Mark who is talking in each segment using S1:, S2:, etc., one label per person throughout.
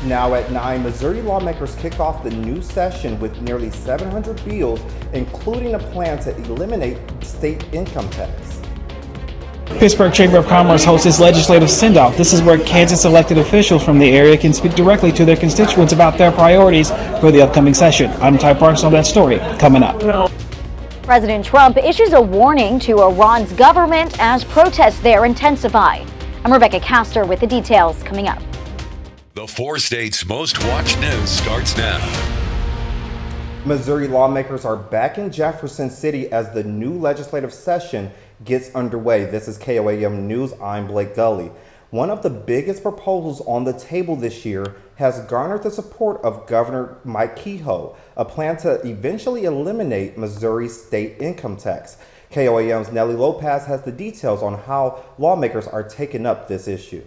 S1: Now at 9, Missouri lawmakers kick off the new session with nearly 700 bills, including a plan to eliminate state income tax.
S2: Pittsburgh Chamber of Commerce hosts its legislative send-off. This is where Kansas elected officials from the area can speak directly to their constituents about their priorities for the upcoming session. I'm Ty Parks on that story coming up.
S3: President Trump issues a warning to Iran's government as protests there intensify. I'm Rebecca Castor with the details coming up.
S4: The 4 states' most watched news starts now.
S1: Missouri lawmakers are back in Jefferson City as the new legislative session gets underway. This is KOAM News. I'm Blake Gully. One of the biggest proposals on the table this year has garnered the support of Governor Mike Kehoe, a plan to eventually eliminate Missouri's state income tax. KOAM's Nellie Lopez has the details on how lawmakers are taking up this issue.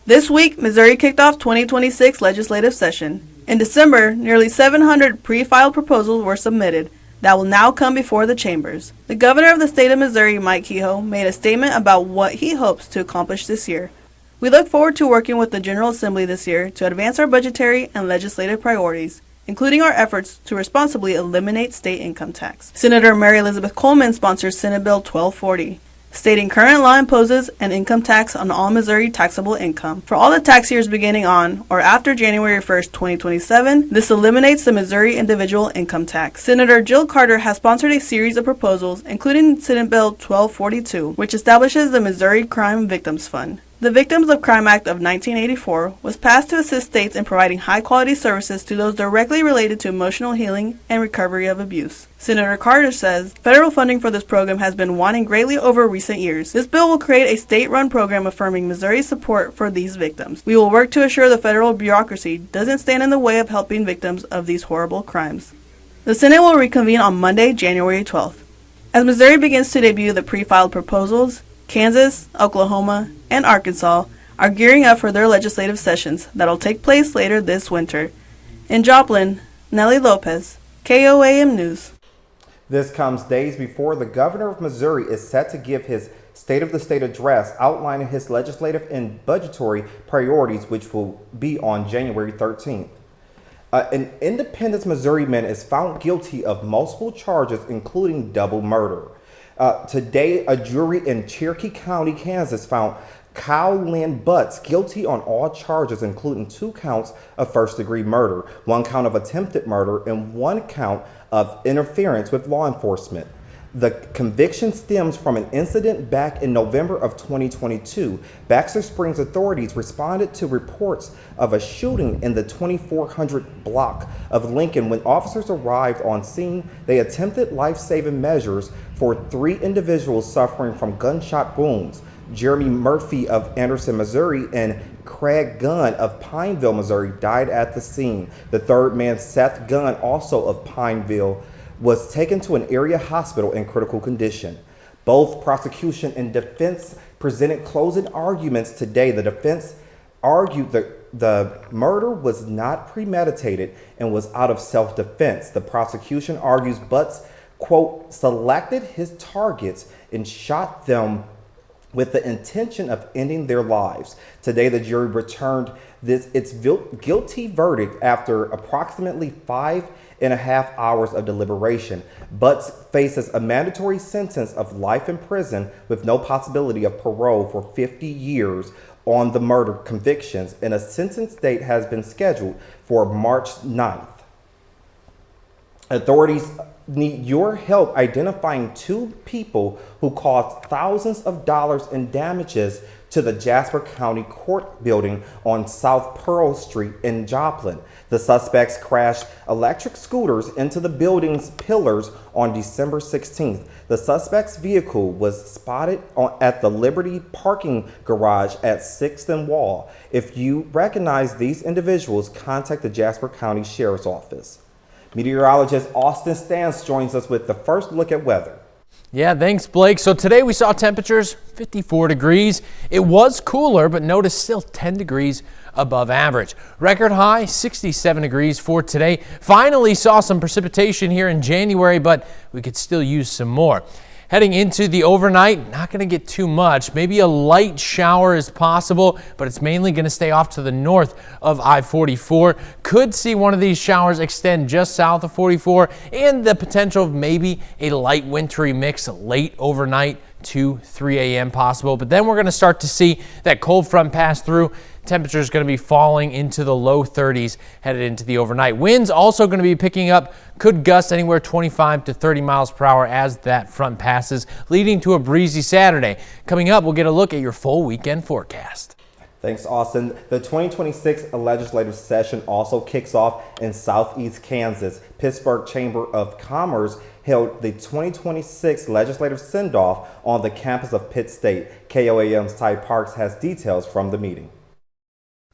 S5: This week, Missouri kicked off 2026 legislative session. In December, nearly 700 pre-filed proposals were submitted that will now come before the chambers. The governor of the state of Missouri, Mike Kehoe, made a statement about what he hopes to accomplish this year. We look forward to working with the General Assembly this year to advance our budgetary and legislative priorities, including our efforts to responsibly eliminate state income tax. Senator Mary Elizabeth Coleman sponsors Senate Bill 1240. Stating current law imposes an income tax on all Missouri taxable income for all the tax years beginning on or after January 1st, 2027. This eliminates the Missouri individual income tax. Senator Jill Carter has sponsored a series of proposals, including Senate Bill 1242, which establishes the Missouri Crime Victims Fund. The Victims of Crime Act of 1984 was passed to assist states in providing high-quality services to those directly related to emotional healing and recovery of abuse. Senator Carter says federal funding for this program has been waning greatly over recent years. This bill will create a state-run program affirming Missouri's support for these victims. We will work to assure the federal bureaucracy doesn't stand in the way of helping victims of these horrible crimes. The Senate will reconvene on Monday, January 12th. As Missouri begins to debut the pre-filed proposals, Kansas, Oklahoma, and Arkansas are gearing up for their legislative sessions that'll take place later this winter. In Joplin, Nellie Lopez, KOAM News.
S1: This comes days before the governor of Missouri is set to give his State of the State address outlining his legislative and budgetary priorities, which will be on January 13th. An Independence Missouri man is found guilty of multiple charges, including double murder. Today, a jury in Cherokee County, Kansas, found Kyle Lynn Butts guilty on all charges, including 2 counts of first-degree murder, 1 count of attempted murder, and 1 count of interference with law enforcement. The conviction stems from an incident back in November of 2022. Baxter Springs authorities responded to reports of a shooting in the 2400 block of Lincoln. When officers arrived on scene, they attempted life-saving measures for 3 individuals suffering from gunshot wounds. Jeremy Murphy of Anderson, Missouri, and Craig Gunn of Pineville, Missouri, died at the scene. The third man, Seth Gunn, also of Pineville, was taken to an area hospital in critical condition. Both prosecution and defense presented closing arguments today. The defense argued that the murder was not premeditated and was out of self-defense. The prosecution argues Butts, quote, selected his targets and shot them with the intention of ending their lives. Today, the jury returned its guilty verdict after approximately 5.5 hours of deliberation. Butts faces a mandatory sentence of life in prison with no possibility of parole for 50 years on the murder convictions, and a sentence date has been scheduled for March 9th. Authorities need your help identifying 2 people who caused thousands of dollars in damages to the Jasper County Court building on South Pearl Street in Joplin. The suspects crashed electric scooters into the building's pillars on December 16th. The suspect's vehicle was spotted at the Liberty parking garage at 6th and Wall. If you recognize these individuals, contact the Jasper County Sheriff's Office. Meteorologist Austin Stans joins us with the first look at weather.
S6: Yeah, thanks, Blake. So today we saw temperatures 54 degrees. It was cooler, but notice still 10 degrees above average. Record high 67 degrees for today. Finally saw some precipitation here in January, but we could still use some more. Heading into the overnight, not going to get too much. Maybe a light shower is possible, but it's mainly going to stay off to the north of I-44. Could see one of these showers extend just south of 44, and the potential of maybe a light wintry mix late overnight, 2-3 a.m. possible. But then we're going to start to see that cold front pass through. Temperature is going to be falling into the low 30s headed into the overnight. Winds also going to be picking up, could gust anywhere 25 to 30 miles per hour as that front passes, leading to a breezy Saturday. Coming up, we'll get a look at your full weekend forecast.
S1: Thanks, Austin. The 2026 legislative session also kicks off in southeast Kansas. Pittsburgh Chamber of Commerce held the 2026 legislative send-off on the campus of Pitt State. KOAM's Ty Parks has details from the meeting.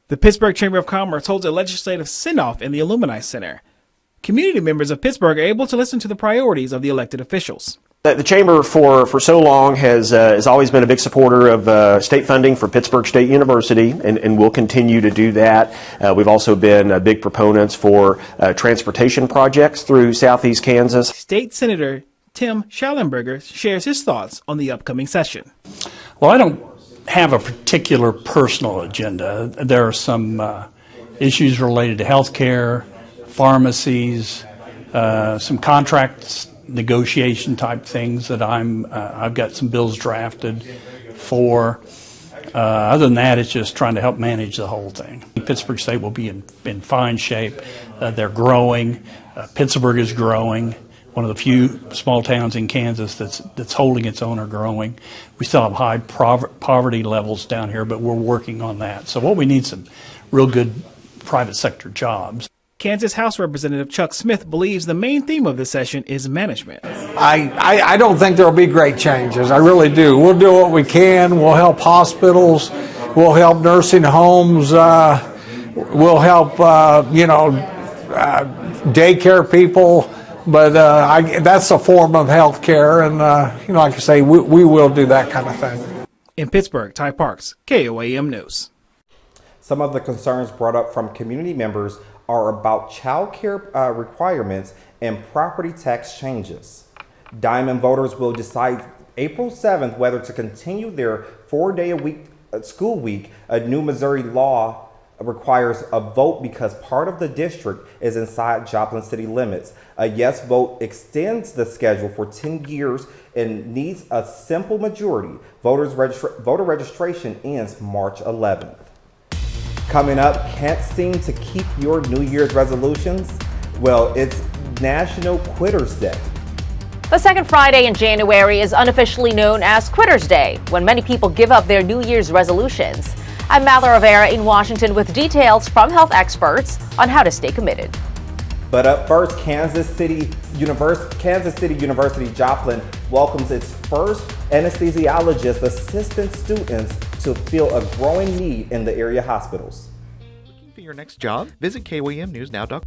S2: The Pittsburgh Chamber of Commerce holds a legislative send-off in the Alumni Center. Community members of Pittsburgh are able to listen to the priorities of the elected officials.
S7: The Chamber for so long has always been a big supporter of state funding for Pittsburgh State University, and will continue to do that. We've also been big proponents for transportation projects through southeast Kansas.
S2: State Senator Tim Schallenberger shares his thoughts on the upcoming session.
S8: Well, I don't have a particular personal agenda. There are some issues related to health care, pharmacies, some contracts, negotiation type things that I've got some bills drafted for. Other than that, it's just trying to help manage the whole thing. Pittsburgh State will be in fine shape. They're growing. Pittsburgh is growing. One of the few small towns in Kansas that's holding its own or growing. We still have high poverty levels down here, but we're working on that. So what we need some real good private sector jobs.
S2: Kansas House Representative Chuck Smith believes the main theme of the session is management.
S9: I don't think there will be great changes. I really do. We'll do what we can. We'll help hospitals. We'll help nursing homes. We'll help, daycare people. But that's a form of health care, and like I say, we will do that kind of thing.
S2: In Pittsburgh, Ty Parks, KOAM News.
S1: Some of the concerns brought up from community members are about child care requirements and property tax changes. Diamond voters will decide April 7th whether to continue their 4-day-a-week school week. A new Missouri law requires a vote because part of the district is inside Joplin city limits. A yes vote extends the schedule for 10 years and needs a simple majority. Voter registration ends March 11th. Coming up, can't seem to keep your New Year's resolutions? Well, it's National Quitters Day.
S10: The second Friday in January is unofficially known as Quitters Day, when many people give up their New Year's resolutions. I'm Mallory Rivera in Washington with details from health experts on how to stay committed.
S1: But up first, Kansas City University Joplin welcomes its first anesthesiologist assistant students to fill a growing need in the area hospitals.
S11: Looking for your next job? Visit KOAMNewsNow.com.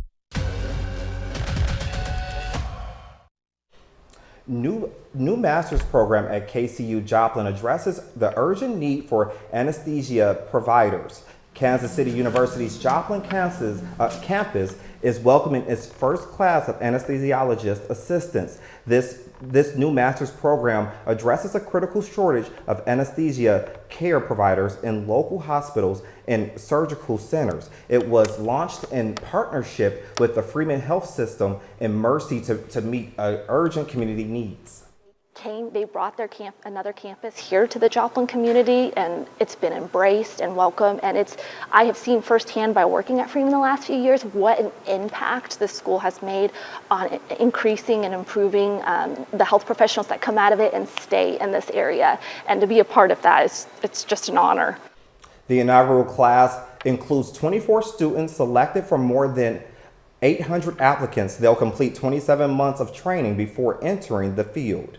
S1: New master's program at KCU Joplin addresses the urgent need for anesthesia providers. Kansas City University's Joplin campus is welcoming its first class of anesthesiologist assistants. This new master's program addresses a critical shortage of anesthesia care providers in local hospitals and surgical centers. It was launched in partnership with the Freeman Health System and Mercy to meet urgent community needs.
S12: They brought their another campus here to the Joplin community, and it's been embraced and welcomed. And I have seen firsthand by working at Freeman the last few years what an impact the school has made on increasing and improving the health professionals that come out of it and stay in this area. And to be a part of that it's just an honor.
S1: The inaugural class includes 24 students selected from more than 800 applicants. They'll complete 27 months of training before entering the field.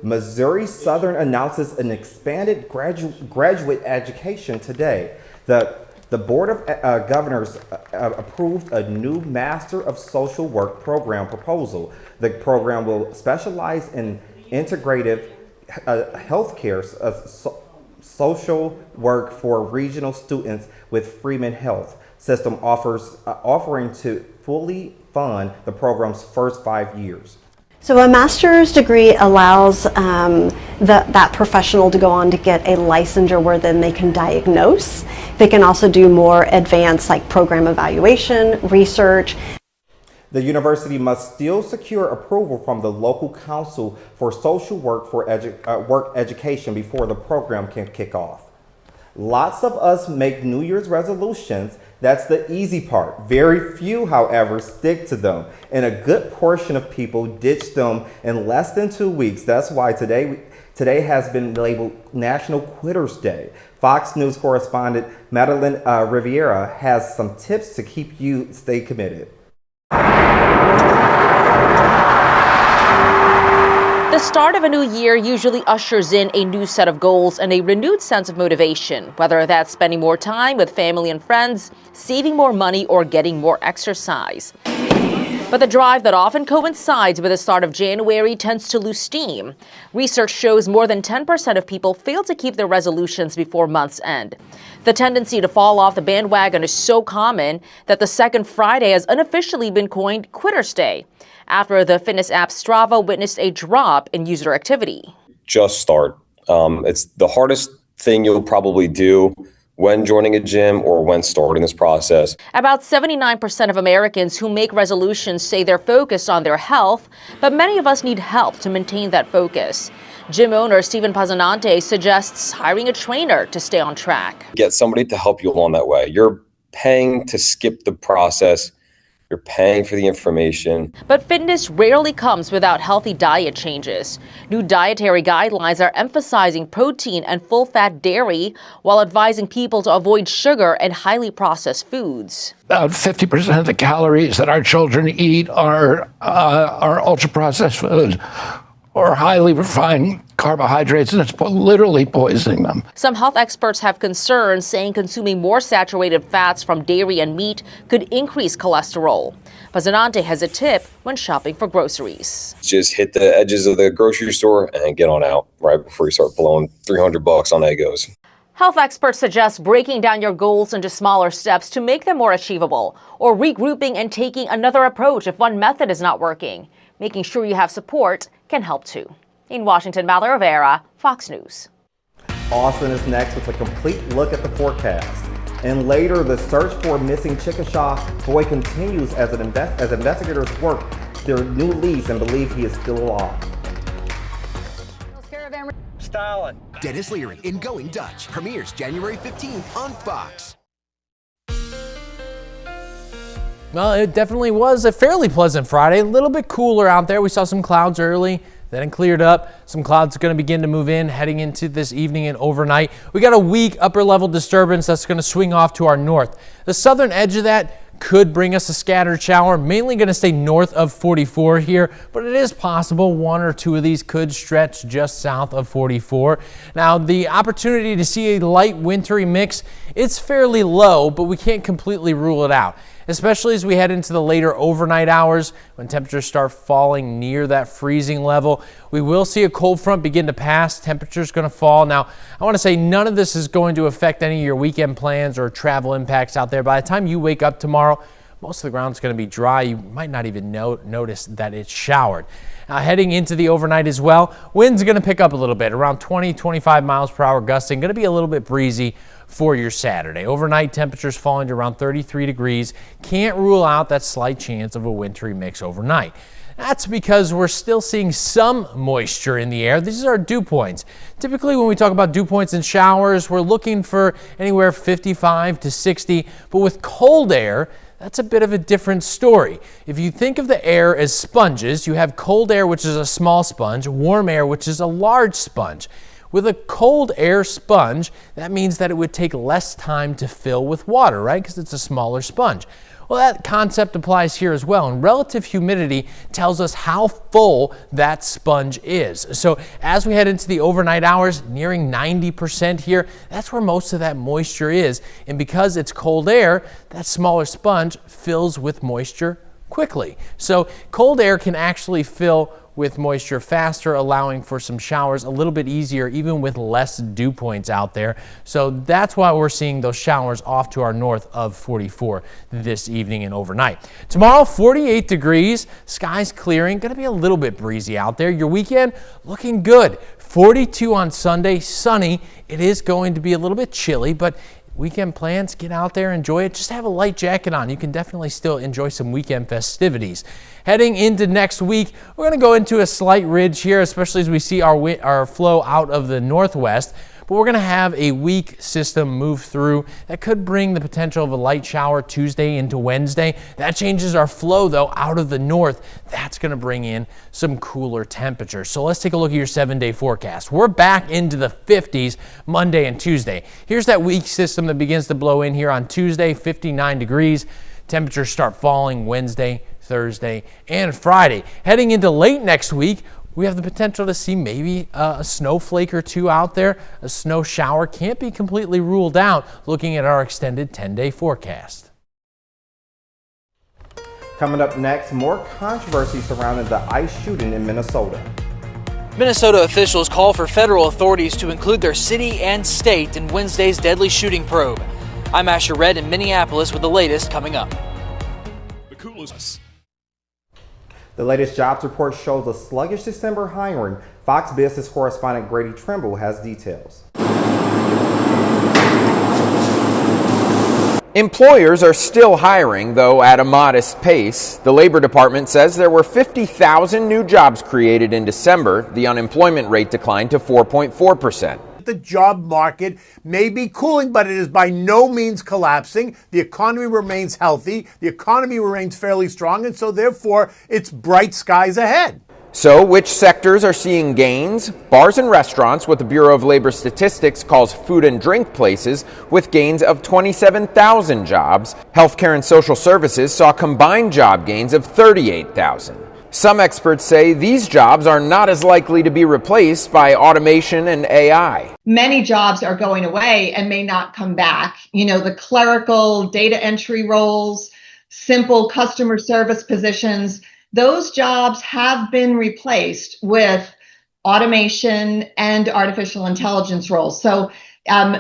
S1: Missouri Southern announces an expanded graduate education today. The Board of Governors approved a new Master of Social Work program proposal. The program will specialize in integrative healthcare, social work for regional students with Freeman Health System offering to fully fund the program's first 5 years.
S13: So a master's degree allows that professional to go on to get a licensure where then they can diagnose. They can also do more advanced like program evaluation, research.
S1: The university must still secure approval from the local council for social work for work education before the program can kick off. Lots of us make New Year's resolutions. That's the easy part. Very few, however, stick to them, and a good portion of people ditch them in less than 2 weeks. That's why today has been labeled National Quitters Day. Fox News correspondent Madeline Riviera has some tips to keep you stay committed.
S10: The start of a new year usually ushers in a new set of goals and a renewed sense of motivation, whether that's spending more time with family and friends, saving more money, or getting more exercise. But the drive that often coincides with the start of January tends to lose steam. Research shows more than 10% of people fail to keep their resolutions before month's end. The tendency to fall off the bandwagon is so common that the second Friday has unofficially been coined Quitters Day, after the fitness app Strava witnessed a drop in user activity.
S14: Just start. It's the hardest thing you'll probably do when joining a gym or when starting this process.
S10: About 79% of Americans who make resolutions say they're focused on their health, but many of us need help to maintain that focus. Gym owner Stephen Pazzanante suggests hiring a trainer to stay on track.
S14: Get somebody to help you along that way. You're paying to skip the process. You're paying for the information.
S10: But fitness rarely comes without healthy diet changes. New dietary guidelines are emphasizing protein and full-fat dairy while advising people to avoid sugar and highly processed foods.
S15: About 50% of the calories that our children eat are ultra-processed foods or highly refined carbohydrates, and it's literally poisoning them.
S10: Some health experts have concerns, saying consuming more saturated fats from dairy and meat could increase cholesterol. Pazzanante has a tip when shopping for groceries.
S14: Just hit the edges of the grocery store and get on out right before you start blowing $300 on Eggos.
S10: Health experts suggest breaking down your goals into smaller steps to make them more achievable, or regrouping and taking another approach if one method is not working. Making sure you have support can help too. In Washington, Madeline Rivera, Fox News.
S1: Austin is next with a complete look at the forecast. And later, the search for a missing Chickasha boy continues as investigators work their new leads and believe he is still alive.
S16: Stalin. Dennis Leary in Going Dutch premieres January 15th on Fox.
S6: Well, it definitely was a fairly pleasant Friday. A little bit cooler out there. We saw some clouds early, then it cleared up. Some clouds are going to begin to move in heading into this evening and overnight. We got a weak upper level disturbance that's going to swing off to our north. The southern edge of that could bring us a scattered shower, mainly going to stay north of 44 here, but it is possible one or two of these could stretch just south of 44. Now, the opportunity to see a light wintry mix, it's fairly low, but we can't completely rule it out, especially as we head into the later overnight hours when temperatures start falling near that freezing level. We will see a cold front begin to pass. Temperatures going to fall. Now, I want to say none of this is going to affect any of your weekend plans or travel impacts out there. By the time you wake up tomorrow, most of the ground's going to be dry. You might not even notice that it's showered. Now, heading into the overnight as well, wind's going to pick up a little bit, around 20-25 miles per hour gusting. Going to be a little bit breezy for your Saturday. Overnight temperatures falling to around 33 degrees. Can't rule out that slight chance of a wintry mix overnight. That's because we're still seeing some moisture in the air. These are dew points. Typically, when we talk about dew points in showers, we're looking for anywhere 55 to 60, but with cold air, that's a bit of a different story. If you think of the air as sponges, you have cold air, which is a small sponge, warm air, which is a large sponge. With a cold air sponge, that means that it would take less time to fill with water, right? Because it's a smaller sponge. Well, that concept applies here as well, and relative humidity tells us how full that sponge is. So as we head into the overnight hours, nearing 90% here, that's where most of that moisture is. And because it's cold air, that smaller sponge fills with moisture quickly. So cold air can actually fill with moisture faster, allowing for some showers a little bit easier, even with less dew points out there. So that's why we're seeing those showers off to our north of 44 this evening and overnight. Tomorrow, 48 degrees, skies clearing, going to be a little bit breezy out there. Your weekend looking good. 42 on Sunday, sunny. It is going to be a little bit chilly, but weekend plans, get out there, enjoy it. Just have a light jacket on. You can definitely still enjoy some weekend festivities. Heading into next week, we're going to go into a slight ridge here, especially as we see our flow out of the northwest. But we're going to have a weak system move through that could bring the potential of a light shower Tuesday into Wednesday. That changes our flow, though, out of the north. That's going to bring in some cooler temperatures. So let's take a look at your 7-day forecast. We're back into the 50s Monday and Tuesday. Here's that weak system that begins to blow in here on Tuesday, 59 degrees. Temperatures start falling Wednesday, Thursday, and Friday. Heading into late next week, we have the potential to see maybe a snowflake or two out there. A snow shower can't be completely ruled out looking at our extended 10-day forecast.
S1: Coming up next, more controversy surrounding the ICE shooting in Minnesota.
S17: Minnesota officials call for federal authorities to include their city and state in Wednesday's deadly shooting probe. I'm Asher Red in Minneapolis with the latest coming up.
S4: The coolest.
S1: The latest jobs report shows a sluggish December hiring. Fox Business correspondent Grady Trimble has details.
S18: Employers are still hiring, though at a modest pace. The Labor Department says there were 50,000 new jobs created in December. The unemployment rate declined to 4.4%.
S19: The job market may be cooling, but it is by no means collapsing. The economy remains healthy. The economy remains fairly strong, and so therefore it's bright skies ahead.
S18: So which sectors are seeing gains? Bars and restaurants, what the Bureau of Labor Statistics calls food and drink places, with gains of 27,000 jobs. Healthcare and social services saw combined job gains of 38,000. Some experts say these jobs are not as likely to be replaced by automation and AI.
S20: Many jobs are going away and may not come back. You know, the clerical data entry roles, simple customer service positions, those jobs have been replaced with automation and artificial intelligence roles. So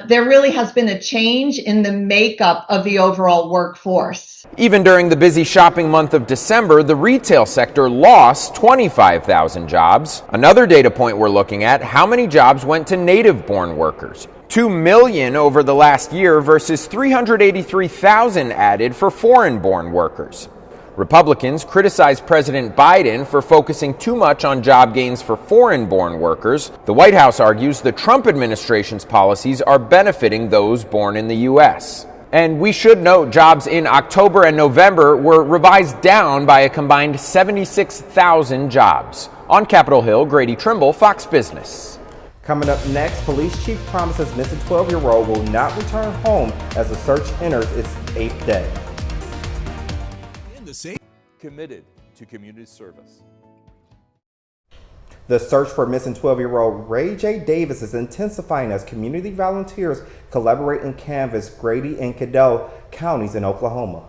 S20: there really has been a change in the makeup of the overall workforce.
S18: Even during the busy shopping month of December, the retail sector lost 25,000 jobs. Another data point we're looking at, how many jobs went to native-born workers? 2 million over the last year versus 383,000 added for foreign-born workers. Republicans criticized President Biden for focusing too much on job gains for foreign-born workers. The White House argues the Trump administration's policies are benefiting those born in the U.S. And we should note jobs in October and November were revised down by a combined 76,000 jobs. On Capitol Hill, Grady Trimble, Fox Business.
S1: Coming up next, police chief promises missing 12-year-old will not return home as the search enters its 8th day.
S21: Committed to community service.
S1: The search for missing 12-year-old Ray J. Davis is intensifying as community volunteers collaborate and canvass Grady and Caddo counties in Oklahoma.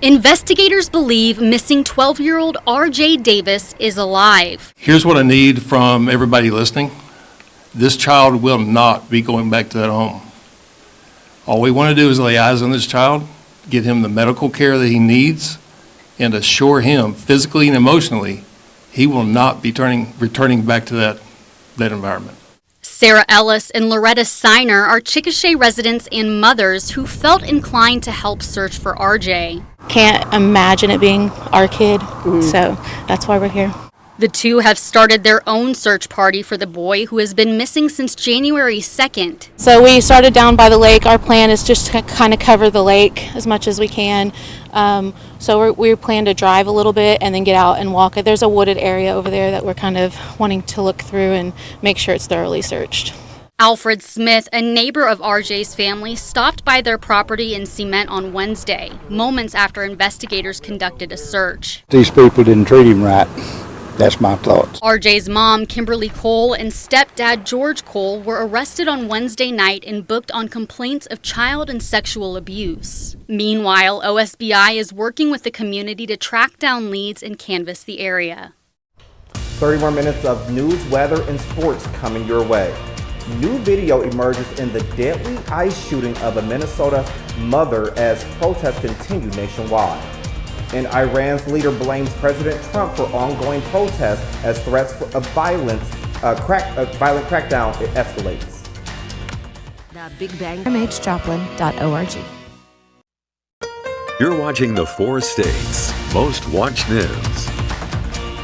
S22: Investigators believe missing 12-year-old R.J. Davis is alive.
S23: Here's what I need from everybody listening. This child will not be going back to that home. All we want to do is lay eyes on this child, get him the medical care that he needs, and assure him physically and emotionally he will not be returning back to that environment.
S22: Sarah Ellis and Loretta Siner are Chickasha residents and mothers who felt inclined to help search for RJ.
S24: Can't imagine it being our kid, so that's why we're here.
S22: The two have started their own search party for the boy who has been missing since January 2nd.
S24: So we started down by the lake. Our plan is just to kind of cover the lake as much as we can. So we plan to drive a little bit and then get out and walk it. There's a wooded area over there that we're kind of wanting to look through and make sure it's thoroughly searched.
S22: Alfred Smith, a neighbor of RJ's family, stopped by their property in Cement on Wednesday, moments after investigators conducted a search.
S25: These people didn't treat him right. That's my thoughts.
S22: RJ's mom, Kimberly Cole, and stepdad, George Cole, were arrested on Wednesday night and booked on complaints of child and sexual abuse. Meanwhile, OSBI is working with the community to track down leads and canvass the area.
S1: 30 more minutes of news, weather, and sports coming your way. New video emerges in the deadly ICE shooting of a Minnesota mother as protests continue nationwide. And Iran's leader blames President Trump for ongoing protests as threats of violent crackdown escalates.
S3: The Big Bang. MHJoplin.org.
S4: You're watching the 4 States Most Watched News.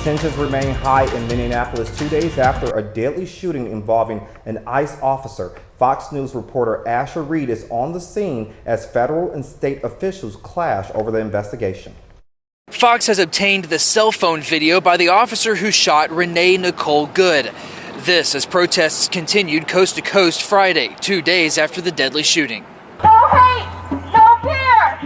S1: Tensions remain high in Minneapolis 2 days after a deadly shooting involving an ICE officer. Fox News reporter Asher Reed is on the scene as federal and state officials clash over the investigation.
S17: Fox has obtained the cell phone video by the officer who shot Renee Nicole Good. This as protests continued coast to coast Friday, 2 days after the deadly shooting.
S5: No hate, no fear.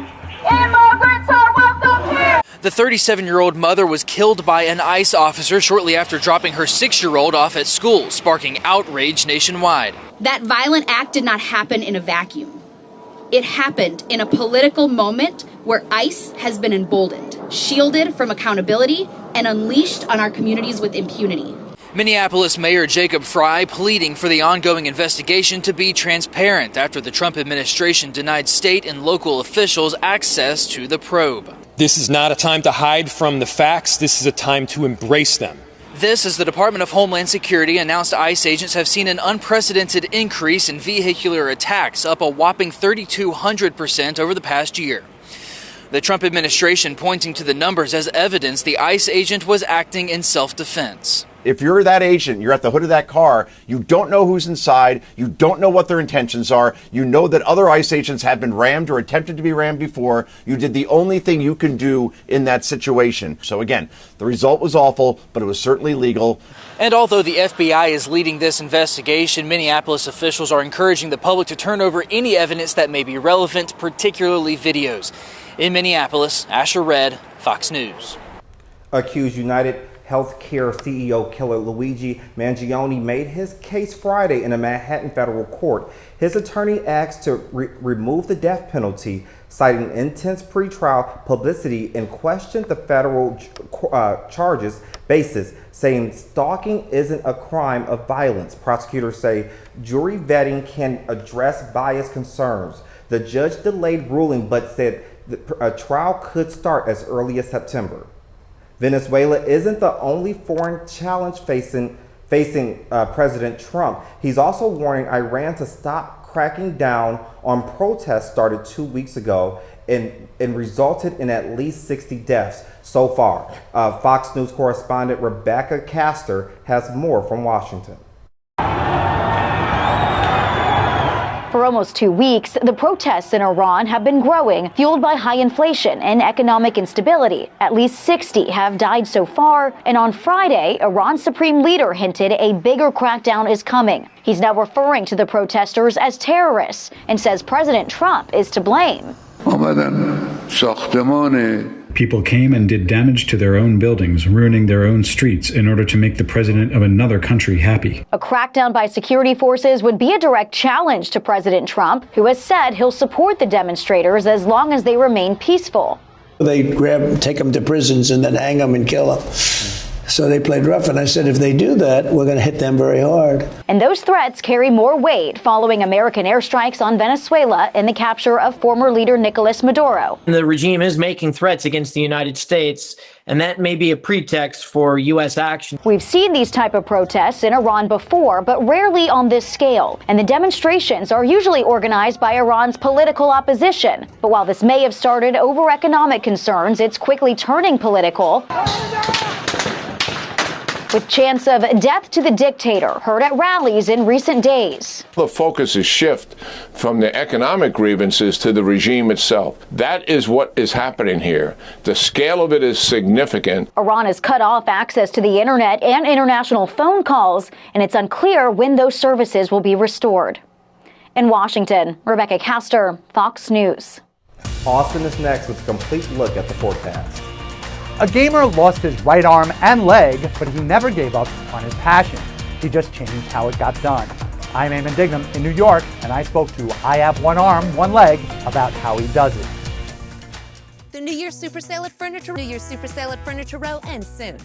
S5: Immigrants are welcome here.
S17: The 37-year-old mother was killed by an ICE officer shortly after dropping her 6-year-old off at school, sparking outrage nationwide.
S7: That violent act did not happen in a vacuum. It happened in a political moment where ICE has been emboldened, shielded from accountability, and unleashed on our communities with impunity.
S17: Minneapolis Mayor Jacob Frey pleading for the ongoing investigation to be transparent after the Trump administration denied state and local officials access to the probe.
S8: This is not a time to hide from the facts. This is a time to embrace them.
S17: This as the Department of Homeland Security announced ICE agents have seen an unprecedented increase in vehicular attacks, up a whopping 3,200% over the past year. The Trump administration pointing to the numbers as evidence the ICE agent was acting in self-defense.
S9: If you're that agent, you're at the hood of that car, you don't know who's inside, you don't know what their intentions are, you know that other ICE agents have been rammed or attempted to be rammed before, you did the only thing you can do in that situation. So again, the result was awful, but it was certainly legal.
S17: And although the FBI is leading this investigation, Minneapolis officials are encouraging the public to turn over any evidence that may be relevant, particularly videos. In Minneapolis, Asher Reed, Fox News.
S1: Accused United Healthcare CEO killer Luigi Mangione made his case Friday in a Manhattan federal court. His attorney asked to remove the death penalty, citing intense pretrial publicity, and questioned the federal charges basis, saying stalking isn't a crime of violence. Prosecutors say jury vetting can address bias concerns. The judge delayed ruling but said a trial could start as early as September. Venezuela isn't the only foreign challenge facing President Trump. He's also warning Iran to stop cracking down on protests started 2 weeks ago and resulted in at least 60 deaths so far. Fox News correspondent Rebecca Castor has more from Washington.
S10: For almost 2 weeks, the protests in Iran have been growing, fueled by high inflation and economic instability. At least 60 have died so far, and on Friday, Iran's supreme leader hinted a bigger crackdown is coming. He's now referring to the protesters as terrorists and says President Trump is to blame.
S26: People came and did damage to their own buildings, ruining their own streets in order to make the president of another country happy.
S10: A crackdown by security forces would be a direct challenge to President Trump, who has said he'll support the demonstrators as long as they remain peaceful.
S27: They take them to prisons and then hang them and kill them. So they played rough, and I said, if they do that, we're going to hit them very hard.
S10: And those threats carry more weight following American airstrikes on Venezuela and the capture of former leader Nicolas Maduro.
S28: The regime is making threats against the United States, and that may be a pretext for U.S. action.
S10: We've seen these type of protests in Iran before, but rarely on this scale. And the demonstrations are usually organized by Iran's political opposition. But while this may have started over economic concerns, it's quickly turning political, with chants of death to the dictator heard at rallies in recent days.
S29: The focus is shift from the economic grievances to the regime itself. That is what is happening here. The scale of it is significant.
S10: Iran has cut off access to the internet and international phone calls, and it's unclear when those services will be restored. In Washington, Rebecca Castor, Fox News.
S1: Austin is next with a complete look at the forecast.
S30: A gamer lost his right arm and leg, but he never gave up on his passion. He just changed how it got done. I'm Eamon Dignam in New York, and I spoke to I Have One Arm, One Leg about how he does it.
S31: The New Year's Super Sale at Furniture Row ends soon.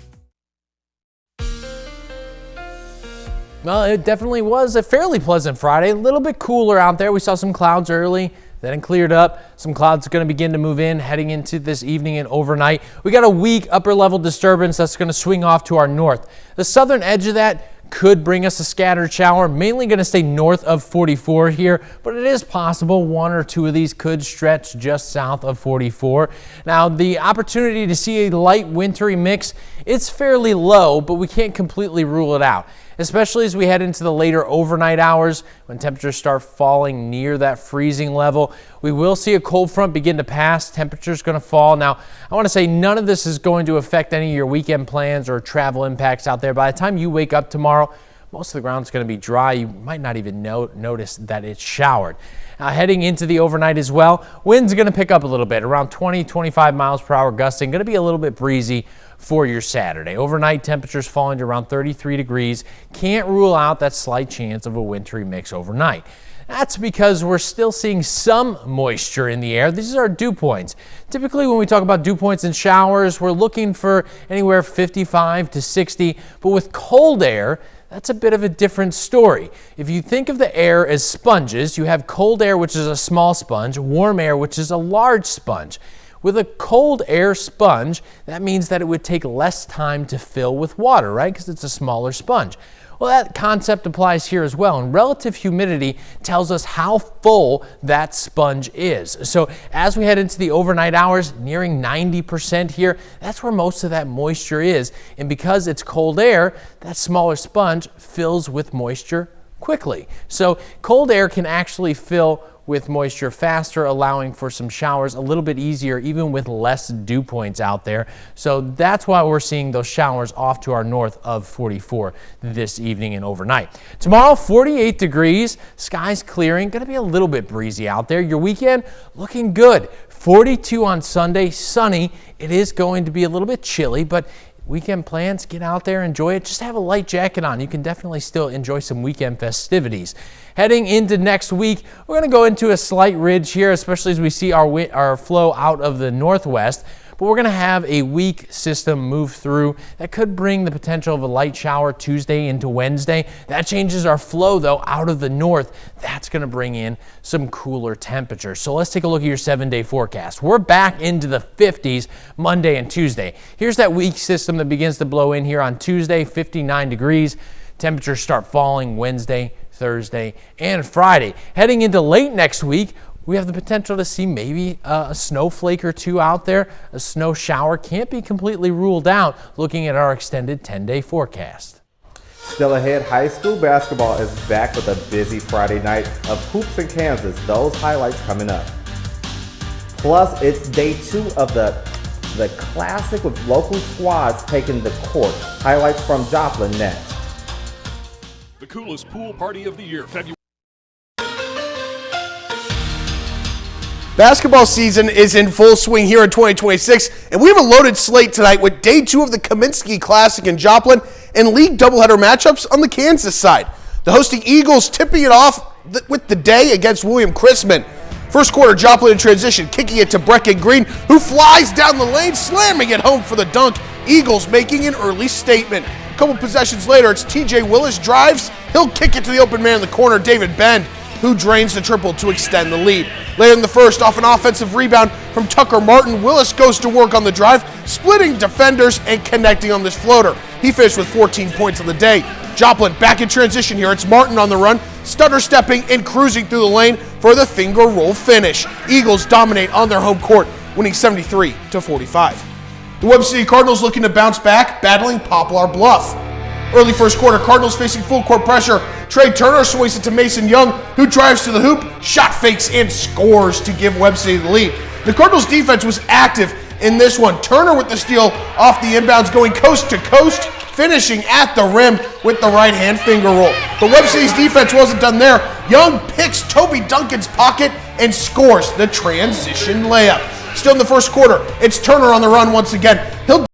S2: Well, it definitely was a fairly pleasant Friday. A little bit cooler out there. We saw some clouds early, then it cleared up. Some clouds are going to begin to move in heading into this evening and overnight. We got a weak upper level disturbance that's going to swing off to our north. The southern edge of that could bring us a scattered shower, mainly going to stay north of 44 here, but it is possible one or two of these could stretch just south of 44. Now, the opportunity to see a light wintry mix, it's fairly low, but we can't completely rule it out, especially as we head into the later overnight hours when temperatures start falling near that freezing level. We will see a cold front begin to pass. Temperatures going to fall. Now, I want to say none of this is going to affect any of your weekend plans or travel impacts out there. By the time you wake up tomorrow, most of the ground's going to be dry. You might not even notice that it's showered. Now, heading into the overnight as well, winds are going to pick up a little bit, around 20-25 miles per hour gusting. Going to be a little bit breezy for your Saturday. Overnight temperatures falling to around 33 degrees. Can't rule out that slight chance of a wintry mix overnight. That's because we're still seeing some moisture in the air. These are dew points. Typically, when we talk about dew points and showers, we're looking for anywhere 55 to 60, but with cold air, that's a bit of a different story. If you think of the air as sponges, you have cold air, which is a small sponge, warm air, which is a large sponge. With a cold air sponge, that means that it would take less time to fill with water, right? Because it's a smaller sponge. Well, that concept applies here as well, and relative humidity tells us how full that sponge is. So as we head into the overnight hours, nearing 90% here, that's where most of that moisture is. And because it's cold air, that smaller sponge fills with moisture quickly. So cold air can actually fill with moisture faster, allowing for some showers a little bit easier, even with less dew points out there. So that's why we're seeing those showers off to our north of 44 this evening and overnight. Tomorrow, 48 degrees, skies clearing, going to be a little bit breezy out there. Your weekend looking good. 42 on Sunday, sunny. It is going to be a little bit chilly, but weekend plans, get out there, enjoy it. Just have a light jacket on. You can definitely still enjoy some weekend festivities. Heading into next week, we're going to go into a slight ridge here, especially as we see our flow out of the northwest. But we're going to have a weak system move through that could bring the potential of a light shower Tuesday into Wednesday. That changes our flow, though, out of the north. That's going to bring in some cooler temperatures. So let's take a look at your 7-day forecast. We're back into the 50s Monday and Tuesday. Here's that weak system that begins to blow in here on Tuesday, 59 degrees. Temperatures start falling Wednesday, Thursday, and Friday. Heading into late next week, we have the potential to see maybe a snowflake or two out there. A snow shower can't be completely ruled out looking at our extended 10-day forecast.
S1: Still ahead, high school basketball is back with a busy Friday night of hoops in Kansas. Those highlights coming up. Plus, it's day 2 of the classic with local squads taking the court. Highlights from Joplin next.
S21: The coolest pool party of the year, February.
S6: Basketball season is in full swing here in 2026, and we have a loaded slate tonight with day 2 of the Kaminsky Classic in Joplin and league doubleheader matchups on the Kansas side. The hosting Eagles tipping it off with the day against William Chrisman. First quarter, Joplin in transition, kicking it to Brecken Green, who flies down the lane, slamming it home for the dunk. Eagles making an early statement. A couple possessions later, it's TJ Willis drives. He'll kick it to the open man in the corner, David Bend, who drains the triple to extend the lead. Later in the first, off an offensive rebound from Tucker Martin, Willis goes to work on the drive, splitting defenders and connecting on this floater. He finished with 14 points on the day. Joplin back in transition here. It's Martin on the run, stutter stepping and cruising through the lane for the finger roll finish. Eagles dominate on their home court, winning 73-45. The Webb City Cardinals looking to bounce back, battling Poplar Bluff. Early first quarter, Cardinals facing full court pressure. Trey Turner swings it to Mason Young, who drives to the hoop, shot fakes, and scores to give Webb City the lead. The Cardinals defense was active in this one. Turner with the steal off the inbounds, going coast to coast, finishing at the rim with the right hand finger roll. But Webb City's defense wasn't done there. Young picks Toby Duncan's pocket and scores the transition layup. Still in the first quarter, it's Turner on the run once again. He'll